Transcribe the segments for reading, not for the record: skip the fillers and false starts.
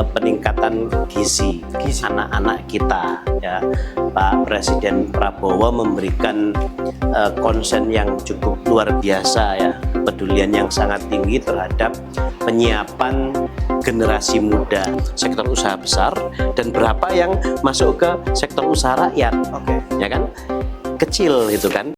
peningkatan gizi anak-anak kita ya. Pak Presiden Prabowo memberikan konsen yang cukup luar biasa ya, kepedulian yang sangat tinggi terhadap penyiapan generasi muda sektor usaha besar dan berapa yang masuk ke sektor usaha rakyat. Ya kan, kecil gitu kan.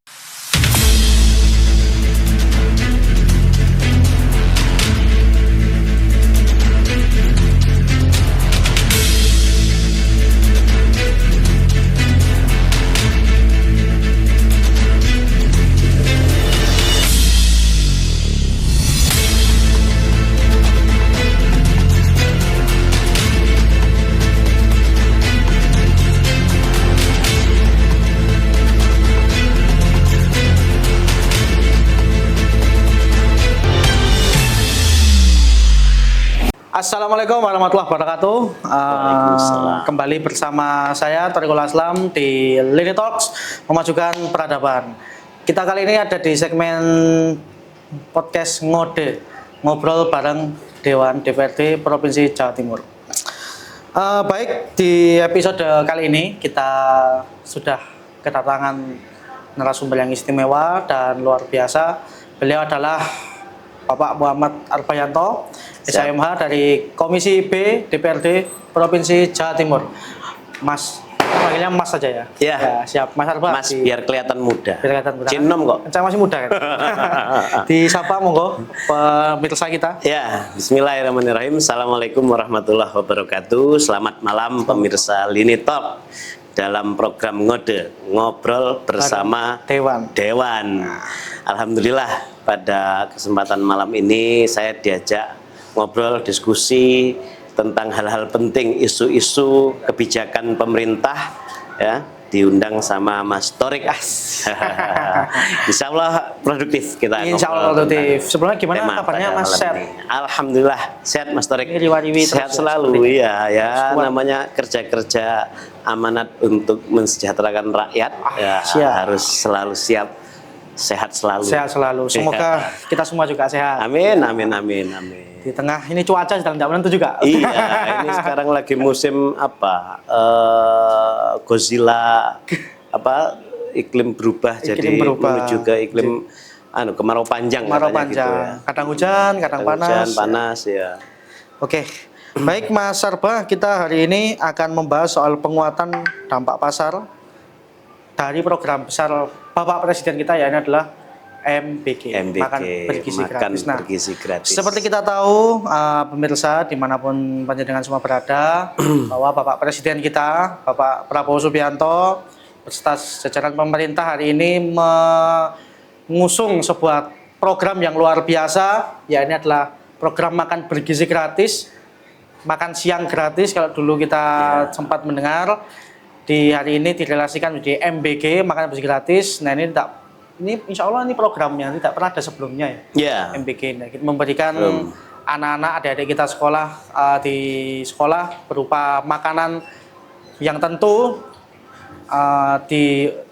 Assalamualaikum warahmatullahi wabarakatuh. Kembali bersama saya Thariqul Aslam di Lini Talks, memajukan peradaban. Kita kali ini ada di segmen podcast Ngode, ngobrol bareng Dewan DPRD Provinsi Jawa Timur. Baik, di episode kali ini kita sudah kedatangan narasumber yang istimewa dan luar biasa. Beliau adalah Bapak Muhammad Arbayanto, SHMH dari Komisi B DPRD Provinsi Jawa Timur. Mas, panggilnya Mas saja ya? Ya, siap. Mas Arba. Mas, biar kelihatan muda. Biar kelihatan muda. Cinom kok. Saya masih muda kan? Disapa monggo pemirsa kita. Ya, bismillahirrahmanirrahim. Assalamualaikum warahmatullahi wabarakatuh. Selamat malam pemirsa Lini Talk. Dalam program Ngode, ngobrol bersama Dewan. Alhamdulillah pada kesempatan malam ini saya diajak ngobrol, diskusi tentang hal-hal penting, isu-isu kebijakan pemerintah ya, diundang sama Mas Thorik. Insya Allah produktif kita. Insya Allah produktif. Sebelumnya gimana kabarnya Mas? Sehat? Alhamdulillah sehat Mas Thorik. Sehat selalu ya. Namanya kerja-kerja amanat untuk mensejahterakan rakyat harus selalu siap, sehat selalu. Sehat selalu. Semoga kita semua juga sehat. Amin. Di tengah ini cuaca sedang tidak menentu juga. Iya, ini sekarang lagi musim apa? Godzilla iklim berubah jadi menuju ke iklim kemarau panjang. Kemarau panjang. Gitu ya. Kadang hujan, kadang panas. Ya. Oke. Baik Mas Arba, kita hari ini akan membahas soal penguatan dampak pasar dari program besar Bapak Presiden kita, ya, ini adalah MBG, makan bergizi gratis. Nah, seperti kita tahu, pemirsa dimanapun panjenengan semua berada, bahwa Bapak Presiden kita, Bapak Prabowo Subianto, beserta jajaran pemerintah hari ini mengusung sebuah program yang luar biasa, ya, ini adalah program makan bergizi gratis, makan siang gratis. Kalau dulu kita sempat mendengar, di hari ini direlasikan menjadi MBG, makan bergizi gratis. Nah, ini insya Allah ini program yang tidak pernah ada sebelumnya ya. MBG ini memberikan anak-anak, adik-adik kita di sekolah berupa makanan yang tentu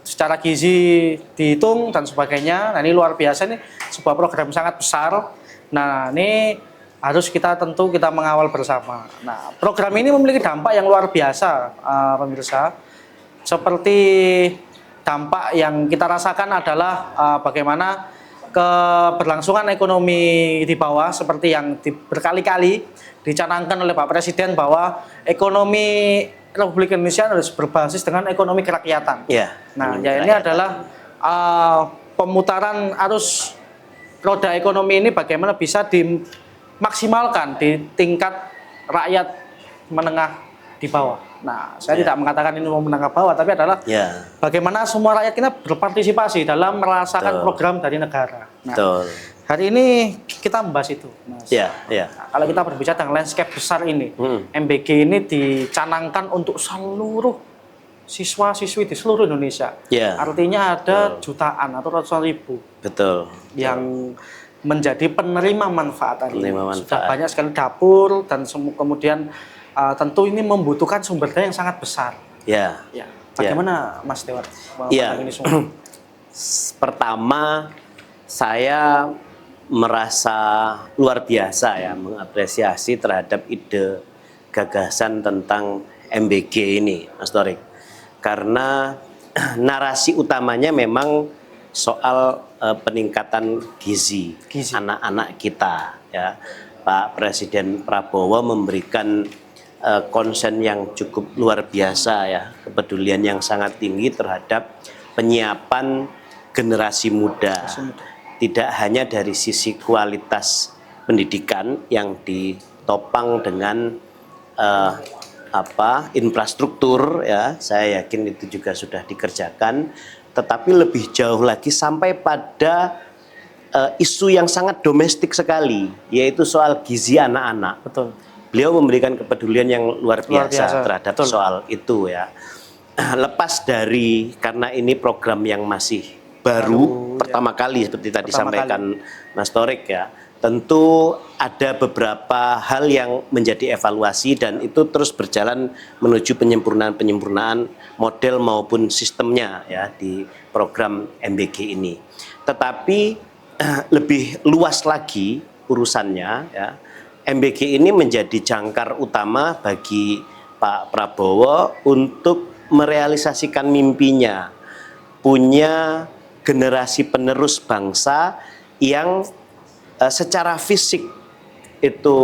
secara gizi dihitung dan sebagainya. Nah, ini luar biasa, ini sebuah program sangat besar. Nah, ini harus kita mengawal bersama. Nah, program ini memiliki dampak yang luar biasa, pemirsa. Seperti dampak yang kita rasakan adalah bagaimana keberlangsungan ekonomi di bawah, seperti yang berkali-kali dicanangkan oleh Pak Presiden bahwa ekonomi Republik Indonesia harus berbasis dengan ekonomi kerakyatan. Nah, ini adalah pemutaran arus roda ekonomi ini bagaimana bisa dimaksimalkan di tingkat rakyat menengah di bawah. Nah, saya tidak mengatakan ini menengah bawah, tapi adalah bagaimana semua rakyat kita berpartisipasi dalam merasakan program dari negara. Nah, hari ini kita membahas itu, Mas. Nah, kalau kita berbicara tentang landscape besar ini, MBG ini dicanangkan untuk seluruh siswa-siswi di seluruh Indonesia. Artinya ada jutaan atau ratusan ribu yang menjadi penerima manfaat tadi. Sudah banyak sekali dapur dan kemudian tentu ini membutuhkan sumber daya yang sangat besar. Bagaimana Mas Dewan? Ini semua? Pertama, saya merasa luar biasa ya mengapresiasi terhadap ide gagasan tentang MBG ini, Mas Torik. Karena narasi utamanya memang soal peningkatan gizi anak-anak kita, ya. Pak Presiden Prabowo memberikan konsen yang cukup luar biasa, ya, kepedulian yang sangat tinggi terhadap penyiapan generasi muda. Tidak hanya dari sisi kualitas pendidikan yang ditopang dengan infrastruktur, ya, saya yakin itu juga sudah dikerjakan, tetapi lebih jauh lagi sampai pada isu yang sangat domestik sekali, yaitu soal gizi anak-anak. Betul. Beliau memberikan kepedulian yang luar biasa terhadap soal itu, ya. Lepas dari karena ini program yang masih baru pertama kali seperti tadi disampaikan Mas Torik, ya. Tentu ada beberapa hal yang menjadi evaluasi dan itu terus berjalan menuju penyempurnaan model maupun sistemnya, ya, di program MBG ini. Tetapi lebih luas lagi urusannya, ya. MBG ini menjadi jangkar utama bagi Pak Prabowo untuk merealisasikan mimpinya, punya generasi penerus bangsa yang secara fisik itu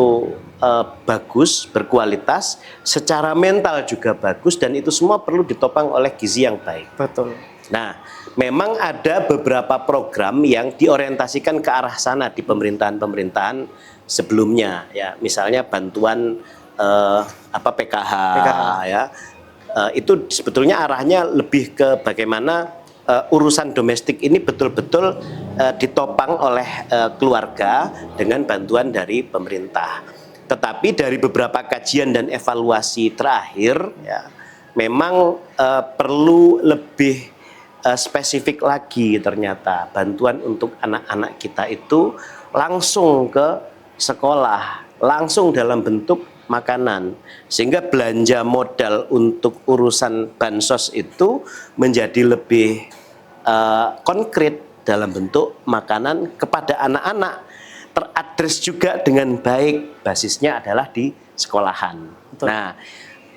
bagus, berkualitas, secara mental juga bagus, dan itu semua perlu ditopang oleh gizi yang baik. Betul. Nah, memang ada beberapa program yang diorientasikan ke arah sana di pemerintahan-pemerintahan sebelumnya, ya. Misalnya bantuan PKH, ya. Itu sebetulnya arahnya lebih ke bagaimana urusan domestik ini betul-betul ditopang oleh keluarga dengan bantuan dari pemerintah. Tetapi dari beberapa kajian dan evaluasi terakhir, ya, memang perlu lebih spesifik lagi ternyata bantuan untuk anak-anak kita itu langsung ke sekolah, langsung dalam bentuk makanan, sehingga belanja modal untuk urusan bansos itu menjadi lebih konkret dalam bentuk makanan kepada anak-anak, teradres juga dengan baik, basisnya adalah di sekolahan. Betul. Nah,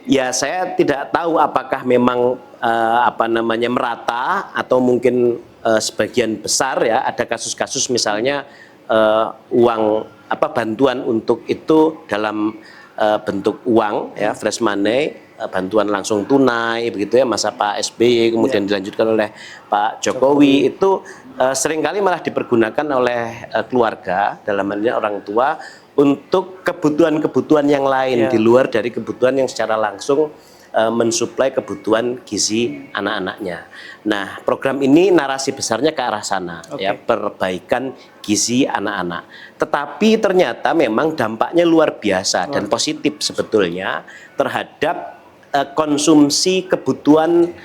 ya saya tidak tahu apakah memang merata atau mungkin sebagian besar, ya, ada kasus-kasus misalnya uang bantuan untuk itu dalam bentuk uang, ya, fresh money, bantuan langsung tunai begitu, ya, masa Pak SBY kemudian dilanjutkan oleh Pak Jokowi. Itu seringkali malah dipergunakan oleh keluarga, dalam hal ini orang tua, untuk kebutuhan-kebutuhan yang lain di luar dari kebutuhan yang secara langsung mensuplai kebutuhan gizi anak-anaknya. Nah, program ini narasi besarnya ke arah sana, ya, perbaikan gizi anak-anak. Tetapi ternyata memang dampaknya luar biasa dan positif sebetulnya terhadap konsumsi kebutuhan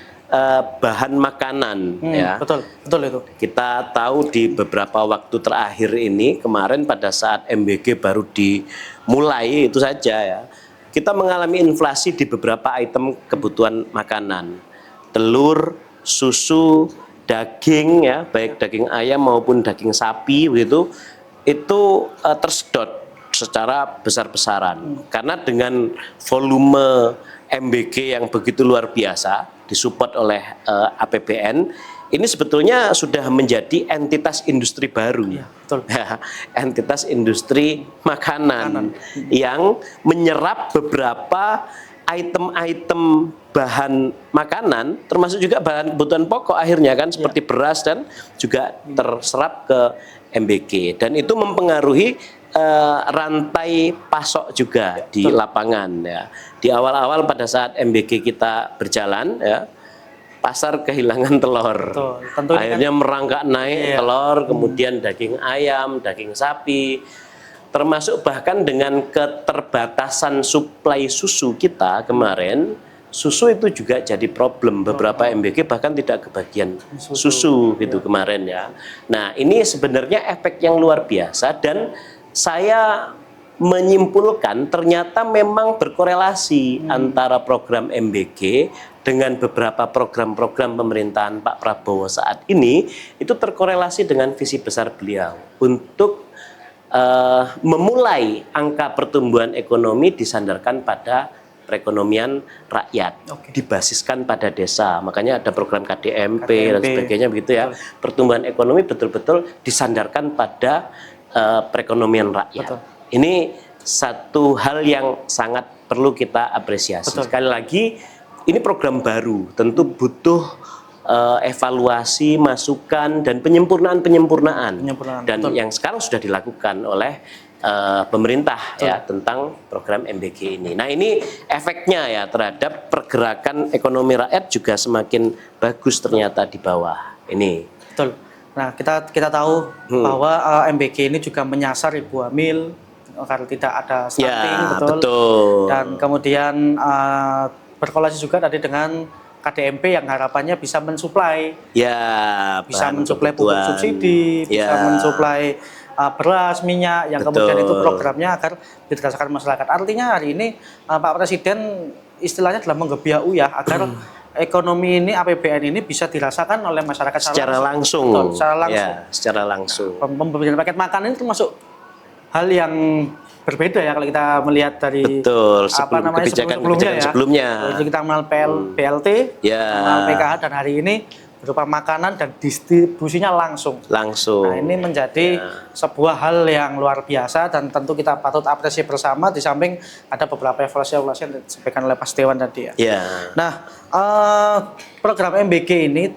bahan makanan, ya. Betul itu. Kita tahu di beberapa waktu terakhir ini, kemarin pada saat MBG baru dimulai itu saja, ya, kita mengalami inflasi di beberapa item kebutuhan makanan. Telur, susu, daging, ya, baik daging ayam maupun daging sapi begitu, itu tersedot secara besar-besaran. Karena dengan volume MBG yang begitu luar biasa disupport oleh APBN, ini sebetulnya sudah menjadi entitas industri baru, ya, betul. Entitas industri makanan yang menyerap beberapa item-item bahan makanan, termasuk juga bahan kebutuhan pokok akhirnya, kan, seperti beras dan juga terserap ke MBG, dan itu mempengaruhi rantai pasok juga di lapangan, ya. Di awal-awal pada saat MBG kita berjalan, ya, pasar kehilangan telur. Akhirnya merangkak naik telur, kemudian daging ayam, daging sapi, termasuk bahkan dengan keterbatasan suplai susu kita kemarin, susu itu juga jadi problem. Beberapa MBG bahkan tidak kebagian susu gitu kemarin, ya. Nah, ini sebenarnya efek yang luar biasa, dan saya menyimpulkan ternyata memang berkorelasi antara program MBG dengan beberapa program-program pemerintahan Pak Prabowo saat ini, itu terkorelasi dengan visi besar beliau untuk memulai angka pertumbuhan ekonomi disandarkan pada perekonomian rakyat, dibasiskan pada desa. Makanya ada program KDMP dan sebagainya begitu ya. Pertumbuhan ekonomi betul-betul disandarkan pada perekonomian rakyat. Ini satu hal yang sangat perlu kita apresiasi. Sekali lagi, ini program baru, tentu butuh evaluasi, masukan, dan penyempurnaan. Dan yang sekarang sudah dilakukan oleh pemerintah ya tentang program MBG ini. Nah, ini efeknya ya terhadap pergerakan ekonomi rakyat juga semakin bagus ternyata di bawah ini. Betul. Nah, kita tahu bahwa MBG ini juga menyasar ibu hamil agar tidak ada stunting, ya, betul. Dan kemudian berkolaborasi juga tadi dengan KDMP yang harapannya bisa mensuplai, bisa mensuplai pupuk subsidi, bisa mensuplai beras, minyak, yang kemudian itu programnya agar dirasakan masyarakat. Artinya hari ini Pak Presiden istilahnya adalah menggebiak agar ekonomi ini, APBN ini bisa dirasakan oleh masyarakat secara langsung. Betul, secara langsung. Ya, secara langsung. Pemberian paket makanan itu termasuk hal yang berbeda ya kalau kita melihat dari kebijakan sebelumnya. Jadi kita mengenal BLT, mengenal PKH, dan hari ini berupa makanan dan distribusinya langsung. Nah, ini menjadi sebuah hal yang luar biasa dan tentu kita patut apresiasi bersama, di samping ada beberapa evaluasi yang disampaikan oleh Mas Dewan tadi ya. Nah, program MBG ini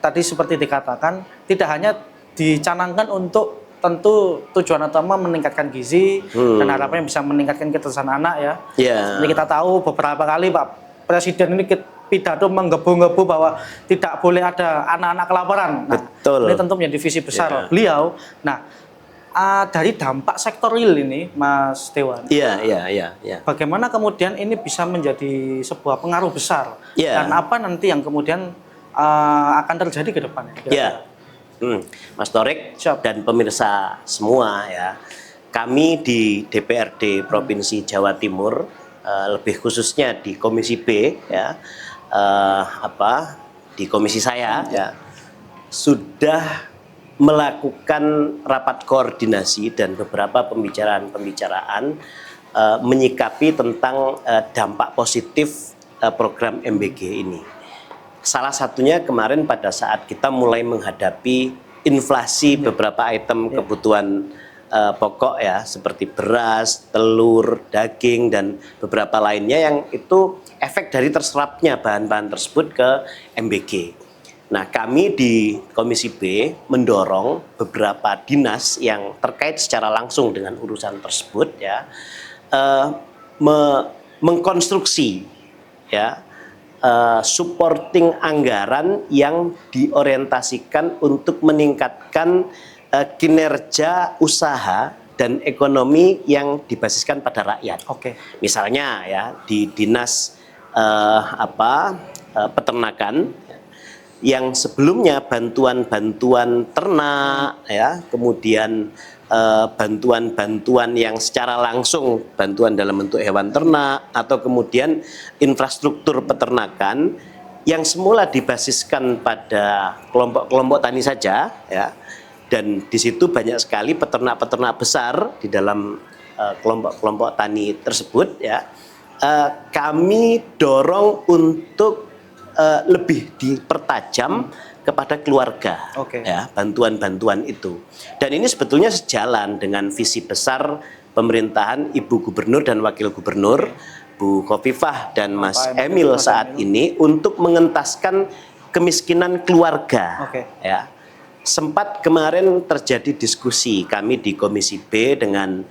tadi seperti dikatakan tidak hanya dicanangkan untuk tentu tujuan utama meningkatkan gizi dan harapannya bisa meningkatkan kecerdasan anak ya. Jadi kita tahu beberapa kali Pak Presiden ini pidato menggebu-gebu bahwa tidak boleh ada anak-anak kelaparan. Nah, ini tentu menjadi visi besar beliau. Nah, dari dampak sektor real ini, Mas Dewan. Bagaimana kemudian ini bisa menjadi sebuah pengaruh besar dan apa nanti yang kemudian akan terjadi ke depannya? Mas Torik dan pemirsa semua ya, kami di DPRD Provinsi Jawa Timur, lebih khususnya di Komisi B ya, di komisi saya ya, sudah melakukan rapat koordinasi dan beberapa pembicaraan menyikapi tentang dampak positif program MBG ini. Salah satunya kemarin pada saat kita mulai menghadapi inflasi beberapa item kebutuhan pokok ya, seperti beras, telur, daging, dan beberapa lainnya yang itu efek dari terserapnya bahan-bahan tersebut ke MBG. Nah, kami di Komisi B mendorong beberapa dinas yang terkait secara langsung dengan urusan tersebut ya, mengkonstruksi ya, supporting anggaran yang diorientasikan untuk meningkatkan kinerja usaha dan ekonomi yang dibasiskan pada rakyat. Misalnya ya di dinas peternakan yang sebelumnya bantuan-bantuan ternak ya, kemudian bantuan-bantuan yang secara langsung, bantuan dalam bentuk hewan ternak, atau kemudian infrastruktur peternakan yang semula dibasiskan pada kelompok-kelompok tani saja ya, dan di situ banyak sekali peternak-peternak besar di dalam kelompok-kelompok tani tersebut ya, kami dorong untuk lebih dipertajam kepada keluarga ya, bantuan-bantuan itu. Dan ini sebetulnya sejalan dengan visi besar pemerintahan Ibu Gubernur dan Wakil Gubernur Bu Khofifah dan Mas Emil saat ini untuk mengentaskan kemiskinan keluarga ya. Sempat kemarin terjadi diskusi kami di Komisi B dengan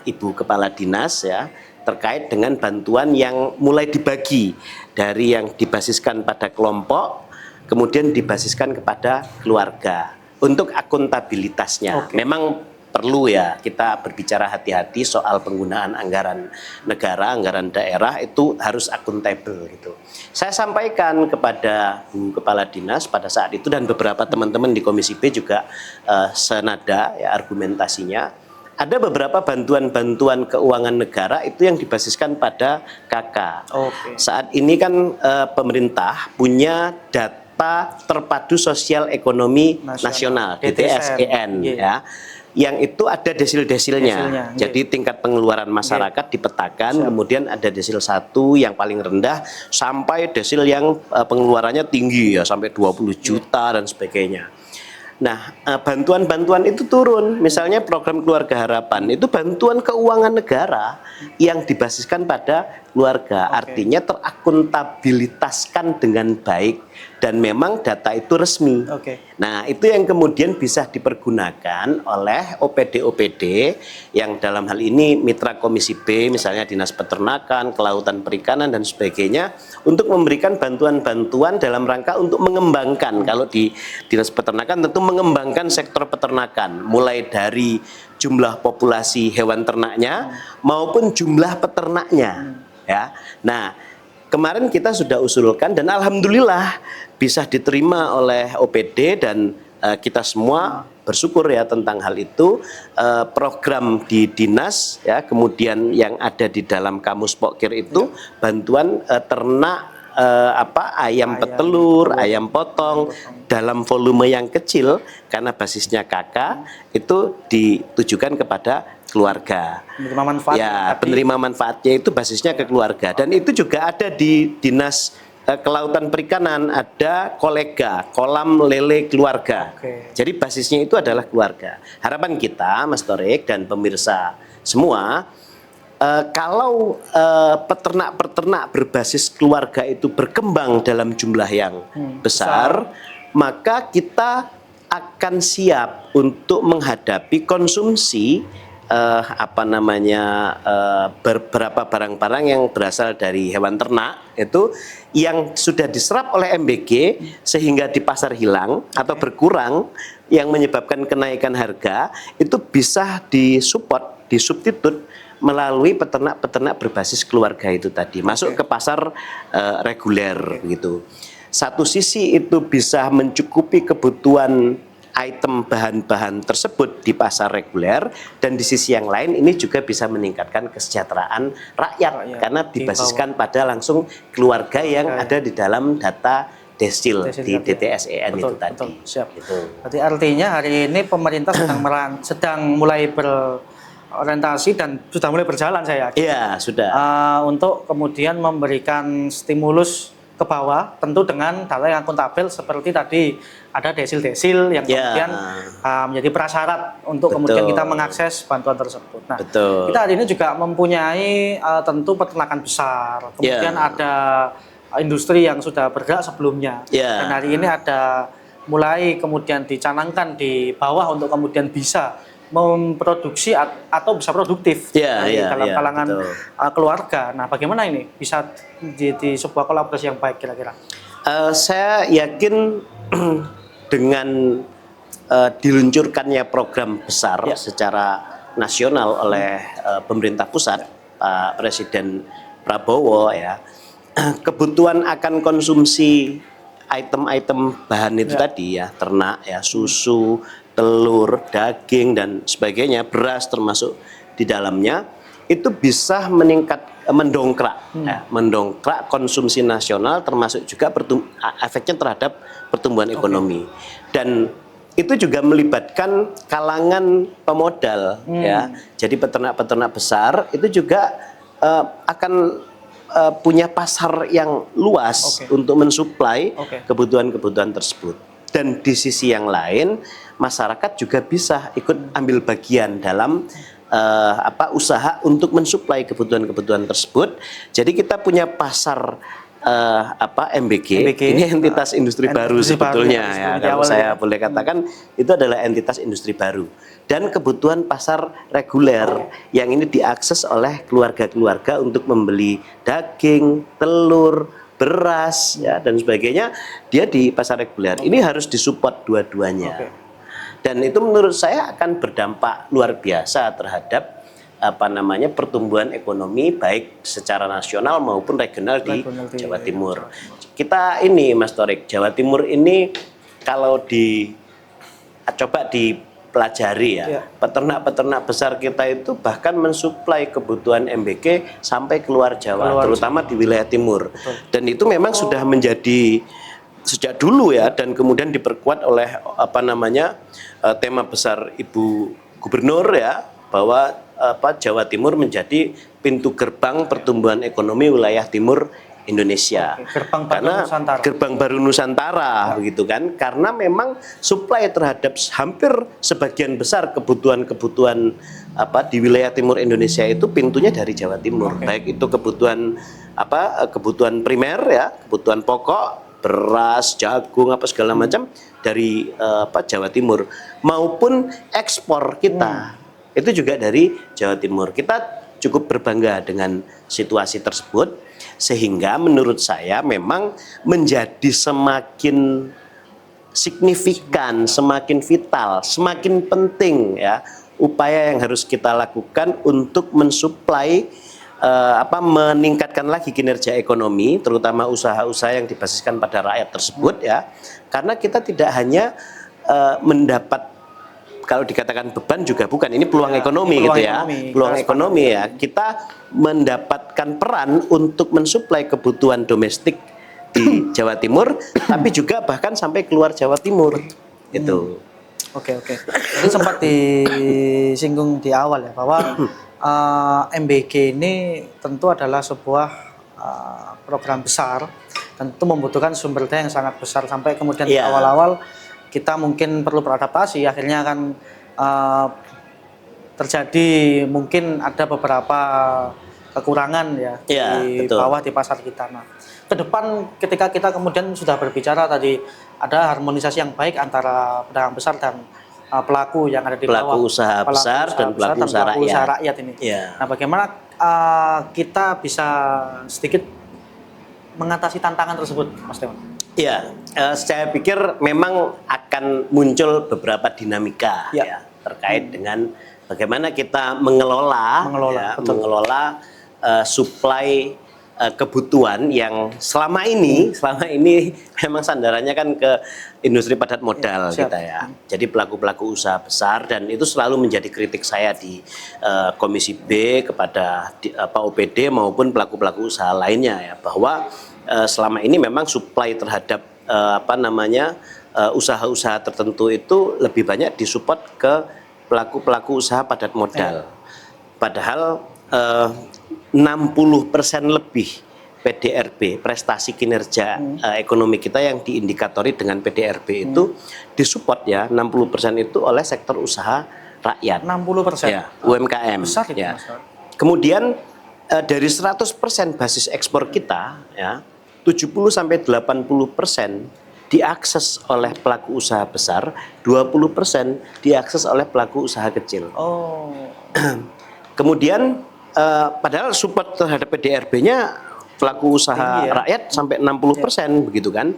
Ibu Kepala Dinas ya, terkait dengan bantuan yang mulai dibagi dari yang dibasiskan pada kelompok kemudian dibasiskan kepada keluarga untuk akuntabilitasnya. Memang perlu ya kita berbicara hati-hati soal penggunaan anggaran negara, anggaran daerah itu harus akuntabel gitu. Saya sampaikan kepada Bu Kepala Dinas pada saat itu dan beberapa teman-teman di Komisi B juga senada ya argumentasinya. Ada beberapa bantuan-bantuan keuangan negara itu yang dibasiskan pada KK. Saat ini kan pemerintah punya data Data Terpadu Sosial Ekonomi Nasional, DTSEN ya. Yang itu ada desil-desilnya. Jadi tingkat pengeluaran masyarakat dipetakan, kemudian ada desil 1 yang paling rendah sampai desil yang pengeluarannya tinggi ya sampai 20 juta dan sebagainya. Nah, bantuan-bantuan itu turun. Misalnya program Keluarga Harapan itu bantuan keuangan negara yang dibasiskan pada keluarga. Artinya terakuntabilitaskan dengan baik dan memang data itu resmi. Nah, itu yang kemudian bisa dipergunakan oleh OPD-OPD yang dalam hal ini mitra Komisi B, misalnya Dinas Peternakan, Kelautan Perikanan dan sebagainya, untuk memberikan bantuan-bantuan dalam rangka untuk mengembangkan. Kalau di Dinas Peternakan tentu mengembangkan sektor peternakan, mulai dari jumlah populasi hewan ternaknya maupun jumlah peternaknya. Ya, nah kemarin kita sudah usulkan dan alhamdulillah bisa diterima oleh OPD dan kita semua bersyukur ya tentang hal itu. Program di dinas ya, kemudian yang ada di dalam kamus Pokir itu bantuan ternak ayam petelur, ayam potong dalam volume yang kecil karena basisnya KK itu ditujukan kepada keluarga. Penerima manfaat. Ya, penerima manfaatnya itu basisnya ke keluarga dan itu juga ada di Dinas Kelautan Perikanan, ada kolega, kolam lele keluarga. Jadi basisnya itu adalah keluarga. Harapan kita, Mas Torik dan pemirsa semua, kalau peternak-peternak berbasis keluarga itu berkembang dalam jumlah yang besar, maka kita akan siap untuk menghadapi konsumsi beberapa barang-barang yang berasal dari hewan ternak itu yang sudah diserap oleh MBG sehingga di pasar hilang atau berkurang yang menyebabkan kenaikan harga itu bisa disupport, disubstitut melalui peternak-peternak berbasis keluarga itu tadi masuk ke pasar reguler gitu. Satu sisi itu bisa mencukupi kebutuhan item bahan-bahan tersebut di pasar reguler dan di sisi yang lain ini juga bisa meningkatkan kesejahteraan rakyat karena dibasiskan pada langsung keluarga yang ada di dalam data desil di DTSEN itu tadi. Siap. Gitu. Berarti artinya hari ini pemerintah sedang mulai berorientasi dan sudah mulai berjalan saya yakin. Iya, sudah. Untuk kemudian memberikan stimulus ke bawah tentu dengan data yang akuntabel seperti tadi ada desil-desil yang kemudian menjadi prasyarat untuk kemudian kita mengakses bantuan tersebut. Nah, kita hari ini juga mempunyai tentu peternakan besar, kemudian ada industri yang sudah bergerak sebelumnya dan hari ini ada mulai kemudian dicanangkan di bawah untuk kemudian bisa memproduksi atau bisa produktif dalam kalangan keluarga. Nah, bagaimana ini bisa jadi sebuah kolaborasi yang baik kira-kira? Saya yakin dengan diluncurkannya program besar secara nasional oleh pemerintah pusat, Pak Presiden Prabowo ya, kebutuhan akan konsumsi item-item bahan itu tadi ya, ternak ya, susu, telur, daging dan sebagainya, beras termasuk di dalamnya itu bisa mendongkrak konsumsi nasional termasuk juga efeknya terhadap pertumbuhan ekonomi. Dan itu juga melibatkan kalangan pemodal ya. Jadi peternak-peternak besar itu juga akan punya pasar yang luas untuk mensuplai kebutuhan-kebutuhan tersebut. Dan di sisi yang lain masyarakat juga bisa ikut ambil bagian dalam usaha untuk mensuplai kebutuhan-kebutuhan tersebut. Jadi kita punya pasar MBG ini entitas industri baru sebetulnya ya, kalau saya boleh katakan itu adalah entitas industri baru dan kebutuhan pasar reguler yang ini diakses oleh keluarga-keluarga untuk membeli daging, telur, beras ya dan sebagainya, dia di pasar reguler. Ini harus disupport dua-duanya. Dan itu menurut saya akan berdampak luar biasa terhadap pertumbuhan ekonomi baik secara nasional maupun regional di Jawa Timur. Kita ini Mas Torik, Jawa Timur ini kalau coba dipelajari ya, peternak-peternak besar kita itu bahkan mensuplai kebutuhan MBG sampai keluar Jawa, terutama di wilayah timur. Dan itu memang sudah menjadi sejak dulu ya, dan kemudian diperkuat oleh tema besar Ibu Gubernur ya, bahwa Jawa Timur menjadi pintu gerbang pertumbuhan ekonomi wilayah timur Indonesia. Gerbang baru Nusantara begitu kan, karena memang suplai terhadap hampir sebagian besar kebutuhan di wilayah timur Indonesia itu pintunya dari Jawa Timur. Baik itu kebutuhan primer ya, kebutuhan pokok, beras, jagung segala macam dari Jawa Timur, maupun ekspor kita itu juga dari Jawa Timur. Kita cukup berbangga dengan situasi tersebut, sehingga menurut saya memang menjadi semakin signifikan, semakin vital, semakin penting ya upaya yang harus kita lakukan untuk mensuplai meningkatkan lagi kinerja ekonomi, terutama usaha-usaha yang dibasiskan pada rakyat tersebut ya. Karena kita tidak hanya mendapat, kalau dikatakan beban juga bukan, ini peluang ekonomi gitu ya. Peluang ekonomi ya. Kita mendapatkan peran untuk mensuplai kebutuhan domestik di Jawa Timur, tapi juga bahkan sampai keluar Jawa Timur. Itu. Oke. Itu sempat disinggung di awal ya, bahwa MBG ini tentu adalah sebuah program besar, tentu membutuhkan sumber daya yang sangat besar, sampai kemudian di awal-awal kita mungkin perlu beradaptasi, akhirnya akan terjadi mungkin ada beberapa kekurangan ya di bawah di pasar kita. Nah, ke depan ketika kita kemudian sudah berbicara tadi, ada harmonisasi yang baik antara pedagang besar dan pelaku yang ada di bawah, pelaku usaha besar dan pelaku usaha rakyat ini. Nah, bagaimana kita bisa sedikit mengatasi tantangan tersebut, Mas Dewan? Ya, saya pikir memang akan muncul beberapa dinamika ya terkait dengan bagaimana kita mengelola suplai kebutuhan yang selama ini memang sandarannya kan ke industri padat modal kita ya. Jadi pelaku-pelaku usaha besar, dan itu selalu menjadi kritik saya di Komisi B kepada OPD maupun pelaku-pelaku usaha lainnya ya, bahwa selama ini memang suplai terhadap usaha-usaha tertentu itu lebih banyak disupport ke pelaku-pelaku usaha padat modal. Padahal 60% lebih PDRB, prestasi kinerja ekonomi kita yang diindikatori dengan PDRB itu disupport ya, 60% itu oleh sektor usaha rakyat. 60%? Ya, UMKM. Besar itu, ya. Mas. Kemudian dari 100% basis ekspor kita ya, 70-80% diakses oleh pelaku usaha besar, 20% diakses oleh pelaku usaha kecil. Kemudian padahal support terhadap PDRB-nya pelaku usaha rakyat sampai 60% begitu kan.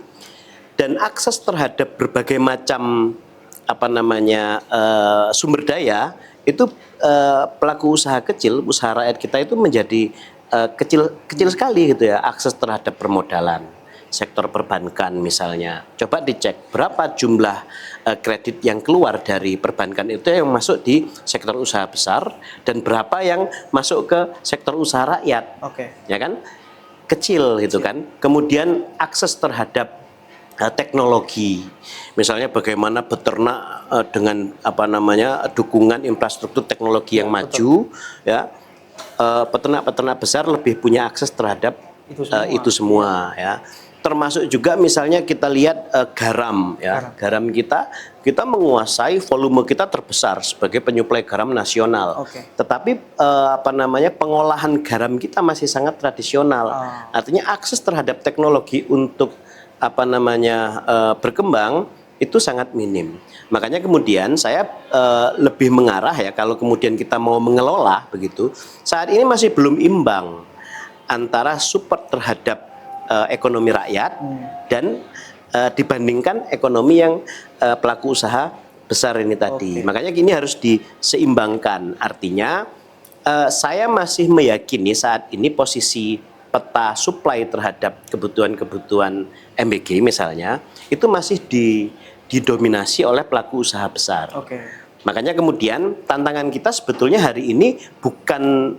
Dan akses terhadap berbagai macam sumber daya itu pelaku usaha kecil, usaha rakyat kita itu menjadi kecil sekali gitu ya, akses terhadap permodalan. Sektor perbankan misalnya, coba dicek berapa jumlah kredit yang keluar dari perbankan itu yang masuk di sektor usaha besar, dan berapa yang masuk ke sektor usaha rakyat. Ya kan, kecil gitu kan. Kemudian akses terhadap teknologi, misalnya bagaimana beternak dengan dukungan infrastruktur teknologi yang maju ya, peternak-peternak besar lebih punya akses terhadap itu semua ya. Termasuk juga misalnya kita lihat garam ya, garam kita menguasai, volume kita terbesar sebagai penyuplai garam nasional. Tetapi pengolahan garam kita masih sangat tradisional. Artinya akses terhadap teknologi untuk berkembang itu sangat minim. Makanya kemudian saya lebih mengarah ya, kalau kemudian kita mau mengelola begitu, saat ini masih belum imbang antara support terhadap ekonomi rakyat dan dibandingkan ekonomi yang pelaku usaha besar ini tadi. Makanya ini harus diseimbangkan. Artinya saya masih meyakini saat ini posisi peta supply terhadap kebutuhan-kebutuhan MBG misalnya itu masih didominasi oleh pelaku usaha besar. Makanya kemudian tantangan kita sebetulnya hari ini bukan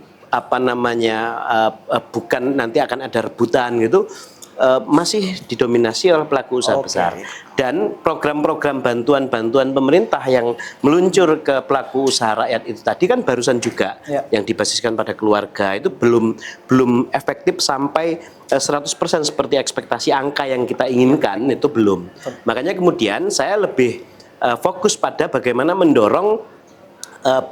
bukan nanti akan ada rebutan gitu masih didominasi oleh pelaku usaha besar. Dan program-program bantuan-bantuan pemerintah yang meluncur ke pelaku usaha rakyat itu tadi kan barusan juga yang dibasiskan pada keluarga itu belum efektif sampai 100% seperti ekspektasi angka yang kita inginkan, itu belum. Makanya kemudian saya lebih fokus pada bagaimana mendorong,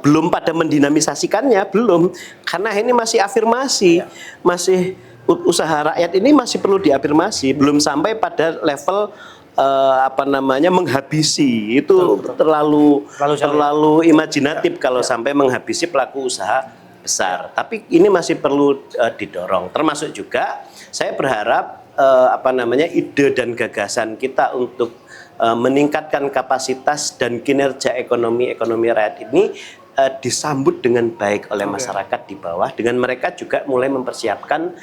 belum pada mendinamisasikannya, belum, karena ini masih afirmasi, masih usaha rakyat ini masih perlu diafirmasi, belum sampai pada level menghabisi itu. Terlalu imajinatif kalau sampai menghabisi pelaku usaha besar. Tapi ini masih perlu didorong. Termasuk juga saya berharap ide dan gagasan kita untuk meningkatkan kapasitas dan kinerja ekonomi rakyat ini disambut dengan baik oleh masyarakat di bawah, dengan mereka juga mulai mempersiapkan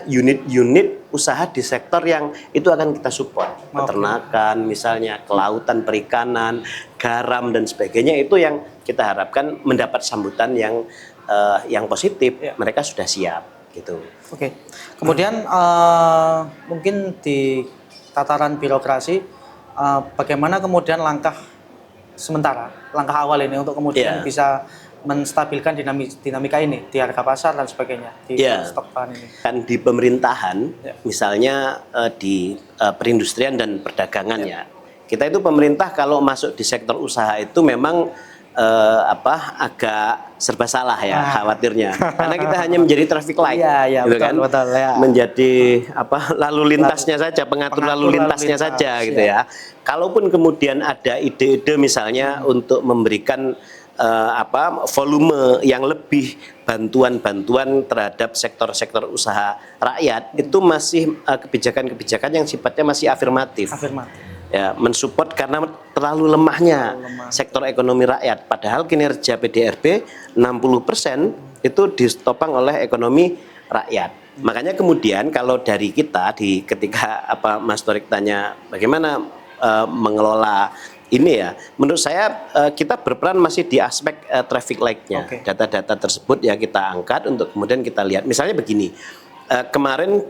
unit-unit usaha di sektor yang itu akan kita support, peternakan misalnya, kelautan, perikanan, garam dan sebagainya, itu yang kita harapkan mendapat sambutan yang positif. Mereka sudah siap gitu. Kemudian mungkin di tataran birokrasi, bagaimana kemudian langkah awal ini untuk kemudian bisa menstabilkan dinamika ini di harga pasar dan sebagainya di stok bahan ini? Kan di pemerintahan, misalnya di perindustrian dan perdagangan kita itu pemerintah kalau masuk di sektor usaha itu memang agak serba salah khawatirnya, karena kita hanya menjadi traffic light, menjadi lalu lintasnya saja, pengatur lalu lintasnya saja gitu ya. Kalaupun kemudian ada ide-ide misalnya untuk memberikan volume yang lebih, bantuan-bantuan terhadap sektor-sektor usaha rakyat, itu masih kebijakan-kebijakan yang sifatnya masih afirmatif. Ya, mensupport karena terlalu lemahnya sektor ekonomi rakyat. Padahal kinerja PDRB 60% itu ditopang oleh ekonomi rakyat. Makanya kemudian kalau dari kita ketika Mas Torik tanya bagaimana mengelola ini ya, menurut saya kita berperan masih di aspek traffic light-nya. Data-data tersebut ya kita angkat untuk kemudian kita lihat. Misalnya begini, kemarin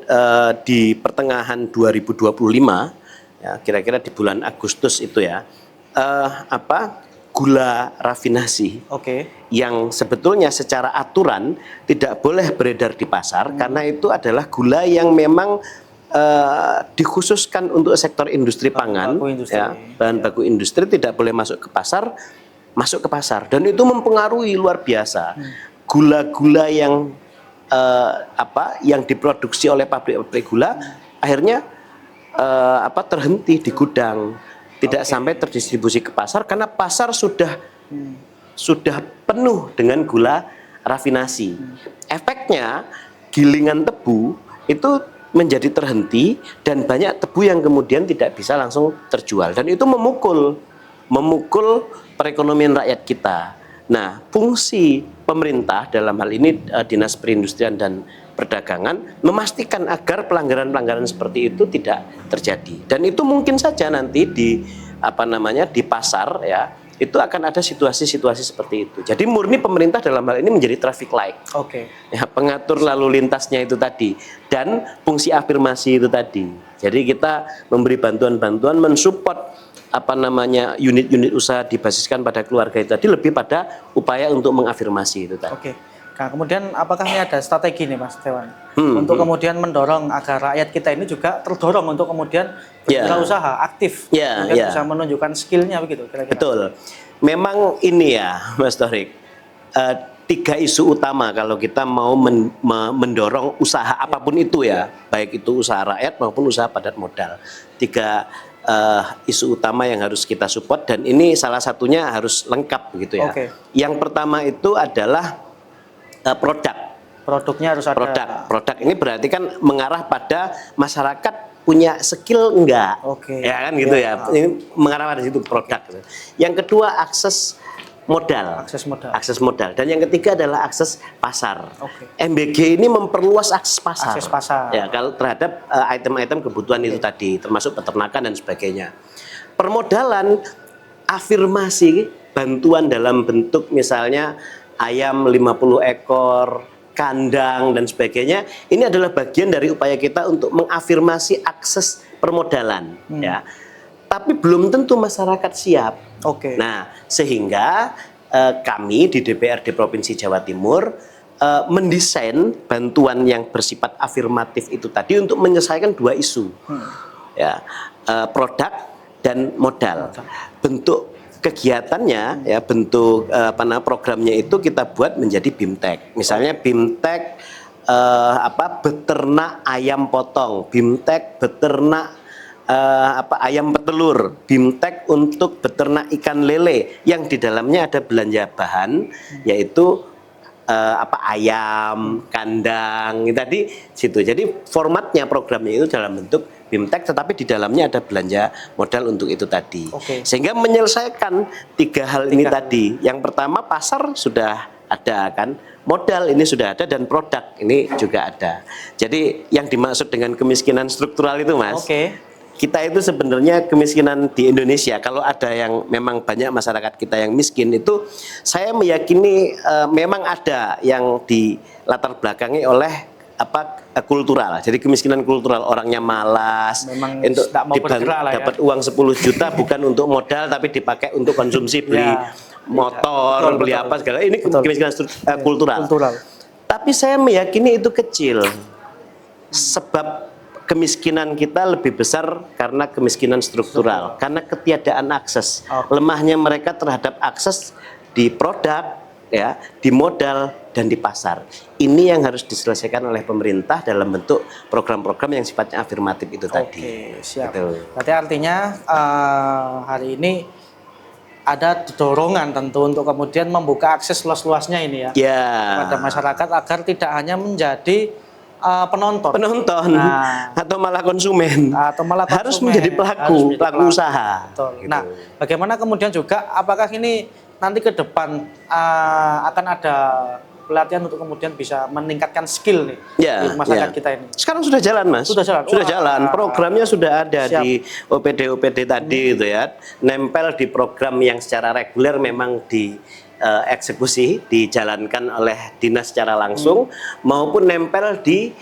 di pertengahan 2025 ya, kira-kira di bulan Agustus itu ya, gula rafinasi yang sebetulnya secara aturan tidak boleh beredar di pasar, karena itu adalah gula yang memang dikhususkan untuk sektor industri pangan, bahan baku industri tidak boleh masuk ke pasar, dan itu mempengaruhi luar biasa. Gula-gula yang diproduksi oleh pabrik-pabrik gula akhirnya terhenti di gudang, tidak sampai terdistribusi ke pasar karena pasar sudah penuh dengan gula rafinasi. Efeknya gilingan tebu itu menjadi terhenti dan banyak tebu yang kemudian tidak bisa langsung terjual, dan itu memukul perekonomian rakyat kita. Nah, fungsi pemerintah dalam hal ini Dinas Perindustrian dan Perdagangan memastikan agar pelanggaran-pelanggaran seperti itu tidak terjadi. Dan itu mungkin saja nanti di pasar ya, itu akan ada situasi-situasi seperti itu. Jadi murni pemerintah dalam hal ini menjadi traffic light. Ya, pengatur lalu lintasnya itu tadi, dan fungsi afirmasi itu tadi. Jadi kita memberi bantuan-bantuan, mensupport unit-unit usaha dibasiskan pada keluarga itu tadi, lebih pada upaya untuk mengafirmasi itu tadi. Nah, kemudian apakah ini ada strategi nih Mas Dewan untuk kemudian mendorong agar rakyat kita ini juga terdorong untuk kemudian berwirausaha aktif, bisa menunjukkan skillnya begitu kira-kira? Betul. Memang ini ya Mas Torik, 3 isu utama kalau kita mau mendorong usaha apapun itu ya, baik itu usaha rakyat maupun usaha padat modal. 3 isu utama yang harus kita support, dan ini salah satunya harus lengkap begitu ya. Yang pertama itu adalah produknya harus ada. Produk ini berarti kan mengarah pada masyarakat punya skill enggak, ya kan gitu ya. Ini mengarah pada situ produk. Yang kedua akses modal. Dan yang ketiga adalah akses pasar. MBG ini memperluas akses pasar. Ya, kalau terhadap item-item kebutuhan itu tadi, termasuk peternakan dan sebagainya. Permodalan, afirmasi bantuan dalam bentuk misalnya ayam 50 ekor, kandang dan sebagainya. Ini adalah bagian dari upaya kita untuk mengafirmasi akses permodalan, ya. Tapi belum tentu masyarakat siap. Oke. Nah, sehingga kami di DPRD Provinsi Jawa Timur mendesain bantuan yang bersifat afirmatif itu tadi untuk menyelesaikan dua isu, ya, produk dan modal. Bentuk kegiatannya, ya, bentuk programnya itu kita buat menjadi BIMTEK. Misalnya BIMTEK beternak ayam potong, BIMTEK beternak ayam petelur, BIMTEK untuk beternak ikan lele yang di dalamnya ada belanja bahan, yaitu ayam, kandang, tadi situ. Jadi formatnya programnya itu dalam bentuk BIMTEK, tetapi di dalamnya ada belanja modal untuk itu tadi. Sehingga menyelesaikan tiga hal ini tadi. Yang pertama, pasar sudah ada kan, modal ini sudah ada, dan produk ini juga ada. Jadi yang dimaksud dengan kemiskinan struktural itu, Mas, kita itu sebenarnya kemiskinan di Indonesia, kalau ada yang memang banyak masyarakat kita yang miskin, itu saya meyakini memang ada yang dilatar belakangi oleh kultural. Jadi kemiskinan kultural, orangnya malas, untuk dapat uang 10 juta bukan untuk modal tapi dipakai untuk konsumsi, beli motor, beli apa segala. Ini kemiskinan kultural. Tapi saya meyakini itu kecil. Sebab kemiskinan kita lebih besar karena kemiskinan struktural, karena ketiadaan akses, lemahnya mereka terhadap akses di produk, ya, di modal dan di pasar. Ini yang harus diselesaikan oleh pemerintah dalam bentuk program-program yang sifatnya afirmatif itu tadi. Siap. Berarti artinya hari ini ada dorongan tentu untuk kemudian membuka akses luas-luasnya ini, ya, pada masyarakat agar tidak hanya menjadi penonton, atau malah konsumen, harus menjadi pelaku usaha. Gitu. Nah, bagaimana kemudian juga, apakah ini nanti ke depan akan ada pelatihan untuk kemudian bisa meningkatkan skill nih di masyarakat kita ini? Sekarang sudah jalan, Mas. Sudah jalan. Programnya sudah ada di OPD tadi, itu ya, nempel di program yang secara reguler memang di eksekusi, dijalankan oleh dinas secara langsung, maupun nempel di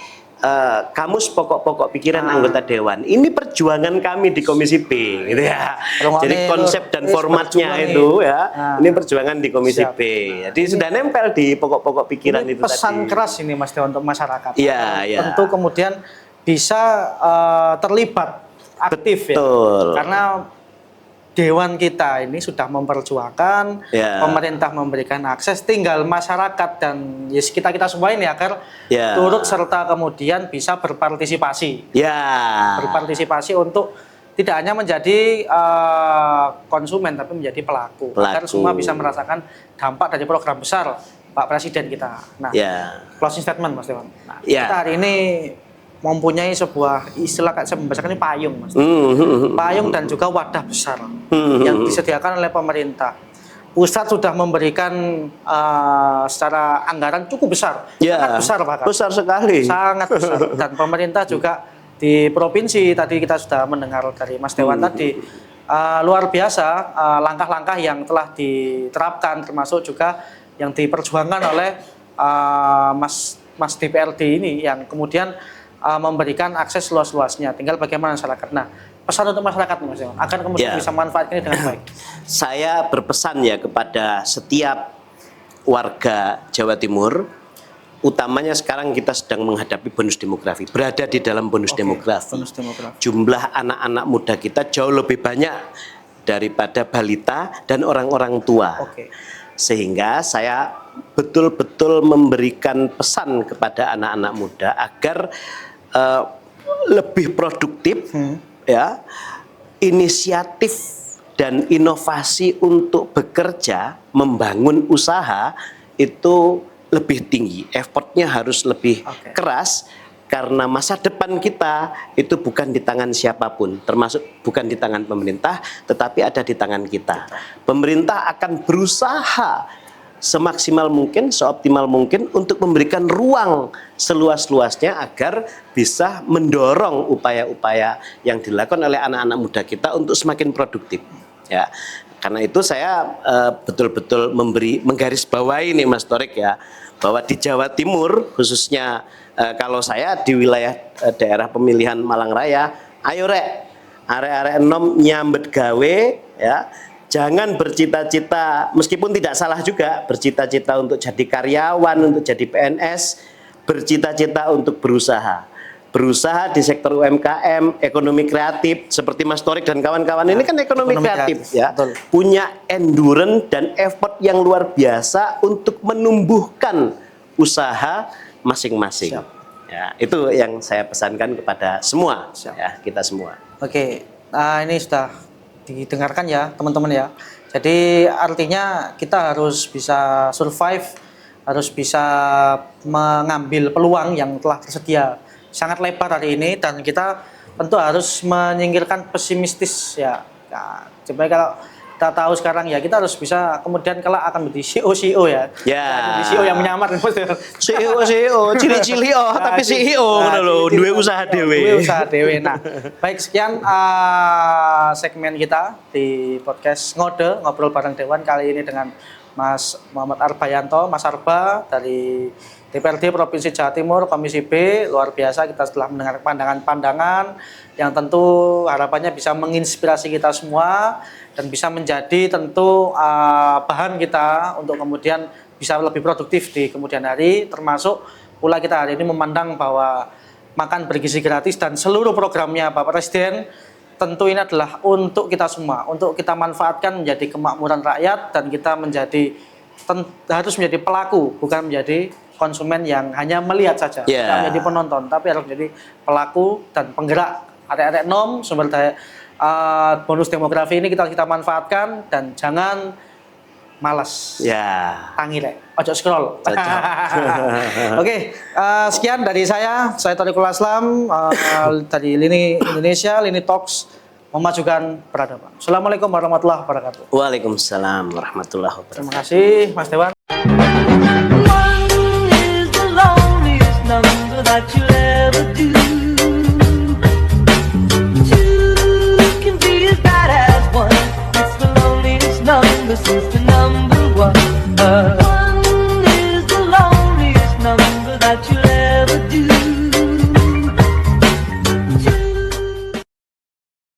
kamus pokok-pokok pikiran anggota dewan. Ini perjuangan kami di Komisi B, gitu ya. Jadi konsep dan formatnya itu, ya, ini perjuangan di Komisi B. Jadi sudah nempel di pokok-pokok pikiran ini itu pesan tadi. keras ini, Mas Dewan, untuk masyarakat. Iya. Tentu kemudian bisa terlibat aktif, ya. Karena Dewan kita ini sudah memperjuangkan, pemerintah memberikan akses, tinggal masyarakat dan kita semua ini agar turut serta kemudian bisa berpartisipasi. Berpartisipasi untuk tidak hanya menjadi konsumen tapi menjadi pelaku. Agar semua bisa merasakan dampak dari program besar Pak Presiden kita. Nah, closing statement, Mas Dewan. Nah, kita hari ini mempunyai sebuah istilah, saya membacakan ini payung, Mas. Payung dan juga wadah besar yang disediakan oleh pemerintah. Pusat sudah memberikan secara anggaran cukup besar, sangat besar bahkan. Besar sekali. Sangat besar. Dan pemerintah juga di provinsi, tadi kita sudah mendengar dari Mas Dewan tadi, luar biasa langkah-langkah yang telah diterapkan, termasuk juga yang diperjuangkan oleh Mas DPRD ini, yang kemudian memberikan akses luas-luasnya. Tinggal bagaimana masyarakat. Nah, pesan untuk masyarakat, Mas Dewan, akan kemudian bisa manfaatkan ini dengan baik. Saya berpesan ya kepada setiap warga Jawa Timur, utamanya sekarang kita sedang menghadapi bonus demografi, berada di dalam bonus demografi. Jumlah anak-anak muda kita jauh lebih banyak daripada balita dan orang-orang tua. Sehingga saya betul-betul memberikan pesan kepada anak-anak muda agar lebih produktif, ya, inisiatif dan inovasi untuk bekerja, membangun usaha itu lebih tinggi, effortnya harus lebih keras, karena masa depan kita itu bukan di tangan siapapun, termasuk bukan di tangan pemerintah, tetapi ada di tangan kita. Pemerintah akan berusaha semaksimal mungkin, seoptimal mungkin untuk memberikan ruang seluas-luasnya agar bisa mendorong upaya-upaya yang dilakukan oleh anak-anak muda kita untuk semakin produktif. Ya, Karena itu saya betul-betul menggarisbawahi nih Mas Torik ya, bahwa di Jawa Timur khususnya kalau saya di wilayah daerah pemilihan Malang Raya, ayo rek, arek-arek enom nyambet gawe ya. Jangan bercita-cita, meskipun tidak salah juga bercita-cita untuk jadi karyawan, untuk jadi PNS, bercita-cita untuk berusaha. Berusaha di sektor UMKM, ekonomi kreatif, seperti Mas Torik dan kawan-kawan ini kan ekonomi kreatif ya. Betul. Punya endurance dan effort yang luar biasa untuk menumbuhkan usaha masing-masing. Ya, itu yang saya pesankan kepada semua, ya, kita semua. Oke, nah ini sudah didengarkan ya teman-teman ya. Jadi artinya kita harus bisa survive, harus bisa mengambil peluang yang telah tersedia sangat lebar hari ini, dan kita tentu harus menyingkirkan pesimistis ya. Nah, coba kalau kita tahu sekarang ya, kita harus bisa kemudian kelak akan menjadi CEO ya. Ya. Jadi CEO yang menyamar. CEO, cili-cili tapi CEO ngono lho, duwe usaha dhewe. Duwe usaha dhewe. Nah, baik, sekian segmen kita di podcast Ngobrol Bareng Dewan kali ini dengan Mas Muhammad Arbayanto, Mas Arba dari DPRD Provinsi Jawa Timur, Komisi B. Luar biasa, kita setelah mendengar pandangan-pandangan yang tentu harapannya bisa menginspirasi kita semua dan bisa menjadi tentu bahan kita untuk kemudian bisa lebih produktif di kemudian hari, termasuk pula kita hari ini memandang bahwa makan bergizi gratis dan seluruh programnya Bapak Presiden tentu ini adalah untuk kita semua, untuk kita manfaatkan menjadi kemakmuran rakyat, dan kita harus menjadi pelaku, bukan menjadi konsumen yang hanya melihat saja, tidak menjadi penonton, tapi harus menjadi pelaku dan penggerak. Arek-arek nom, sumber daya bonus demografi ini kita manfaatkan, dan jangan malas. Ya. Tangi rek, ojo scroll. Oke, sekian dari saya Thorikul Aslam dari Lini Indonesia, Lini Talks, memajukan peradaban. Assalamualaikum warahmatullahi wabarakatuh. Waalaikumsalam warahmatullahi wabarakatuh. Terima kasih Mas Dewan. That you'll ever do.